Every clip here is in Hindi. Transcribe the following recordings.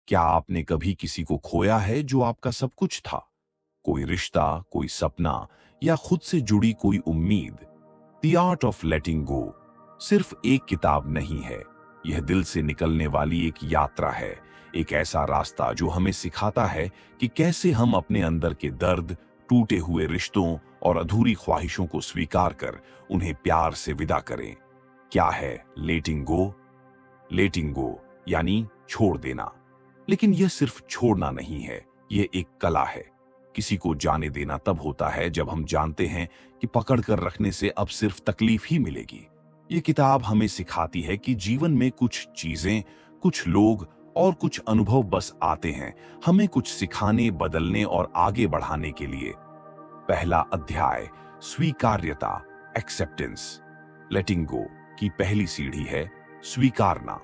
क्या आपने कभी किसी को खोया है जो आपका सब कुछ था? कोई रिश्ता, कोई सपना या खुद से जुड़ी कोई उम्मीद? द आर्ट ऑफ लेटिंग गो सिर्फ एक किताब नहीं है। यह दिल से निकलने वाली एक यात्रा है, एक ऐसा रास्ता जो हमें सिखाता है कि कैसे हम अपने अंदर के दर्द, टूटे हुए रिश्तों और अधूरी ख्वाहिशों को स्वीकार कर उन्हें प्यार से विदा करें। क्या है लेटिंग गो? लेटिंग गो यानी छोड़ देना। लेकिन यह सिर्फ छोड़ना नहीं है, यह एक कला है। किसी को जाने देना तब होता है जब हम जानते हैं कि पकड़ कर रखने से अब सिर्फ तकलीफ ही मिलेगी। ये किताब हमें सिखाती है कि जीवन में कुछ चीजें, कुछ लोग और कुछ अनुभव बस आते हैं, हमें कुछ सिखाने, बदलने और आगे बढ़ाने के लिए। पहला अध्याय, स्वीकार्यता, एक्सेप्टेंस। लेटिंग गो की पहली सीढ़ी है स्वीकारना।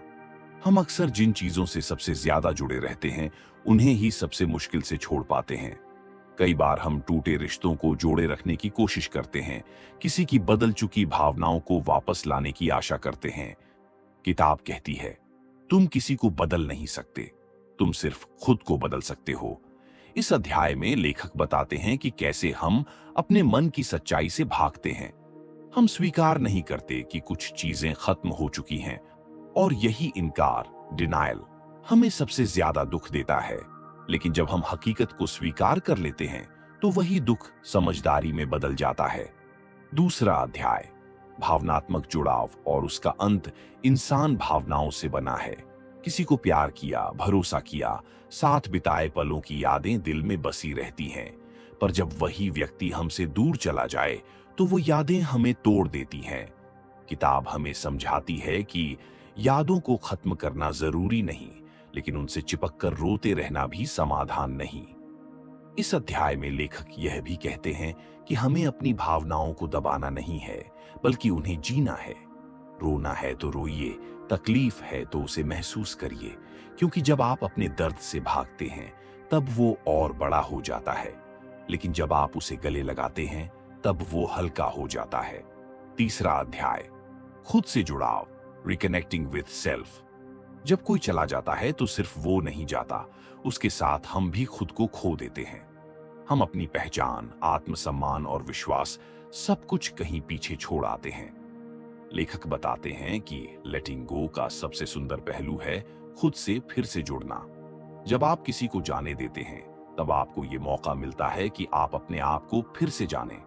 हम अक्सर जिन चीजों से सबसे ज्यादा जुड़े रहते हैं, उन्हें ही सबसे मुश्किल से छोड़ पाते हैं। कई बार हम टूटे रिश्तों को जोड़े रखने की कोशिश करते हैं, किसी की बदल चुकी भावनाओं को वापस लाने की आशा करते हैं। किताब कहती है, तुम किसी को बदल नहीं सकते, तुम सिर्फ खुद को बदल सकते हो। इस अध्याय में लेखक बताते हैं कि कैसे हम अपने मन की सच्चाई से भागते हैं। हम स्वीकार नहीं करते कि कुछ चीजें खत्म हो चुकी हैं, और यही इनकार, डिनायल, हमें सबसे ज्यादा दुख देता है। लेकिन जब हम हकीकत को स्वीकार कर लेते हैं, तो वही दुख समझदारी में बदल जाता है। दूसरा अध्याय, भावनात्मक जुड़ाव और उसका अंत। इंसान भावनाओं से बना है। किसी को प्यार किया, भरोसा किया, साथ बिताए पलों की यादें दिल में बसी रहती हैं। पर जब वही व्यक्ति हमसे दूर चला जाए, तो वो यादें हमें तोड़ देती हैं। किताब हमें समझाती है कि यादों को खत्म करना जरूरी नहीं, लेकिन उनसे चिपक कर रोते रहना भी समाधान नहीं। इस अध्याय में लेखक यह भी कहते हैं कि हमें अपनी भावनाओं को दबाना नहीं है, बल्कि उन्हें जीना है। रोना है तो रोइए, तकलीफ है तो उसे महसूस करिए, क्योंकि जब आप अपने दर्द से भागते हैं, तब वो और बड़ा हो जाता है। लेकिन जब आप उसे गले लगाते हैं, तब वो हल्का हो जाता है। तीसरा अध्याय, खुद से जुड़ाव, रिकनेक्टिंग विथ सेल्फ। जब कोई चला जाता है तो सिर्फ वो नहीं जाता, उसके साथ हम भी खुद को खो देते हैं। हम अपनी पहचान, आत्मसम्मान और विश्वास सब कुछ कहीं पीछे छोड़ आते हैं। लेखक बताते हैं कि लेटिंग गो का सबसे सुंदर पहलू है खुद से फिर से जुड़ना। जब आप किसी को जाने देते हैं, तब आपको ये मौका मिलता है कि आप अपने आप को फिर से जानें।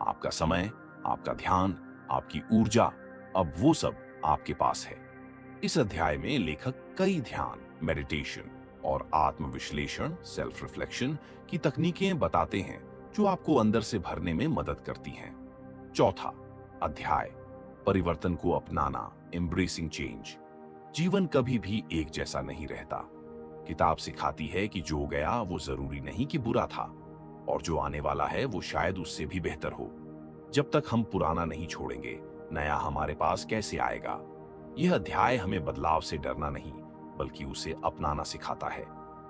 आपका समय, आपका ध्यान, आपकी ऊर्जा, अब वो सब आपके पास है। इस अध्याय में लेखक कई ध्यान, मेडिटेशन और आत्मविश्लेषण, सेल्फ रिफ्लेक्शन की तकनीकें बताते हैं, जो आपको अंदर से भरने में मदद करती हैं। चौथा अध्याय, परिवर्तन को अपनाना, एम्ब्रेसिंग चेंज। जीवन कभी भी एक जैसा नहीं रहता। किताब सिखाती है कि जो गया वो जरूरी नहीं कि बुरा था, और जो आने वाला है वो शायद उससे भी बेहतर हो। जब तक हम पुराना नहीं छोड़ेंगे, नया हमारे पास कैसे आएगा? यह अध्याय हमें बदलाव से डरना नहीं, बल्कि उसे अपनाना सिखाता है।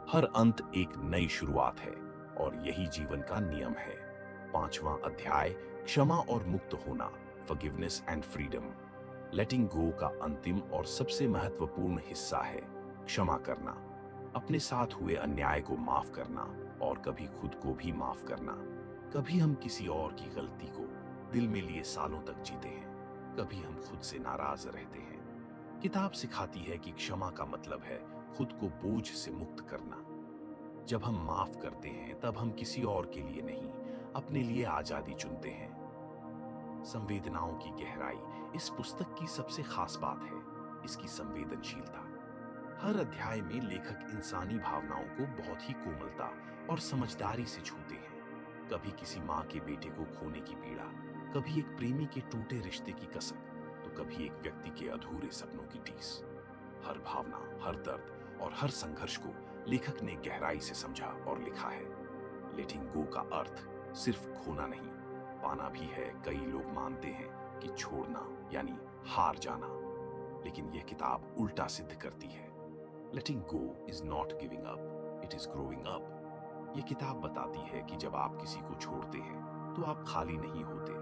हर अंत एक नई शुरुआत है, और यही जीवन का नियम है। पांचवां अध्याय, क्षमा और मुक्त होना, फॉरगिवनेस एंड फ्रीडम। लेटिंग गो का अंतिम और सबसे महत्वपूर्ण हिस्सा है क्षमा करना। अपने साथ हुए अन्याय को माफ करना, और कभी खुद को भी माफ करना। कभी हम किसी और की गलती को दिल में लिए सालों तक जीते हैं, कभी हम खुद से नाराज रहते हैं। किताब सिखाती है कि क्षमा का मतलब है खुद को बोझ से मुक्त करना। जब हम माफ करते हैं, तब हम किसी और के लिए नहीं, अपने लिए आजादी चुनते हैं। संवेदनाओं की गहराई इस पुस्तक की सबसे खास बात है, इसकी संवेदनशीलता। हर अध्याय में लेखक इंसानी भावनाओं को बहुत ही कोमलता और समझदारी से छूते हैं। कभी किसी माँ के बेटे को खोने की पीड़ा, कभी एक प्रेमी के टूटे रिश्ते की कसक, तो कभी एक व्यक्ति के अधूरे सपनों की टीस। हर भावना, हर दर्द और हर संघर्ष को लेखक ने गहराई से समझा और लिखा है। लेटिंग गो का अर्थ सिर्फ खोना नहीं, पाना भी है। कई लोग मानते हैं कि छोड़ना यानी हार जाना, लेकिन यह किताब उल्टा सिद्ध करती है। Letting go is not giving up, it is growing up. यह किताब बताती है कि जब आप किसी को छोड़ते हैं, तो आप खाली नहीं होते,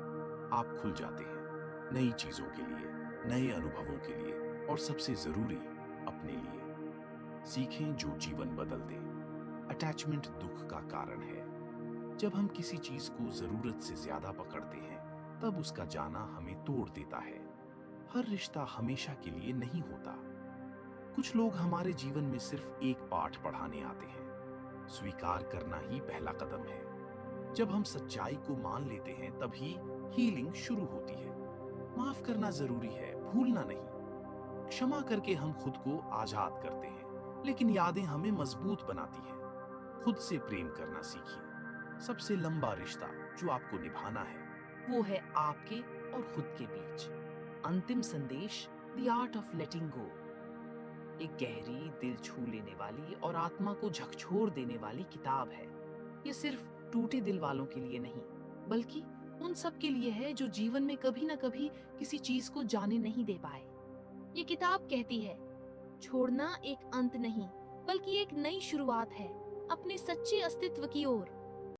आप खुल जाते हैं नई चीजों के लिए, नए अनुभवों के लिए, और सबसे जरूरी, अपने लिए। सीखें जो जीवन बदल दे। अटैचमेंट दुख का कारण है। जब हम किसी चीज को जरूरत से ज्यादा पकड़ते हैं, तब उसका जाना हमें तोड़ देता है। हर रिश्ता हमेशा के लिए नहीं होता। कुछ लोग हमारे जीवन में सिर्फ एक पाठ पढ़ाने आते हैं। स्वीकार करना ही पहला कदम है। जब हम सच्चाई को मान लेते हैं, तभी हीलिंग शुरू होती है। माफ करना जरूरी है, भूलना नहीं। क्षमा करके हम खुद को आजाद करते हैं, लेकिन यादें हमें मजबूत बनाती हैं। खुद से प्रेम करना सीखिए। सबसे लंबा रिश्ता जो आपको निभाना है, वो है आपके और खुद के बीच। अंतिम संदेश, द आर्ट ऑफ लेटिंग गो। एक गहरी, दिल छू लेने वाली और आत्मा को झकझोर देने वाली किताब है। ये सिर्फ टूटे दिल वालों के लिए नहीं, बल्कि उन सब के लिए है जो जीवन में कभी ना कभी किसी चीज को जाने नहीं दे पाए। ये किताब कहती है, छोड़ना एक अंत नहीं, बल्कि एक नई शुरुआत है अपने सच्चे अस्तित्व की ओर।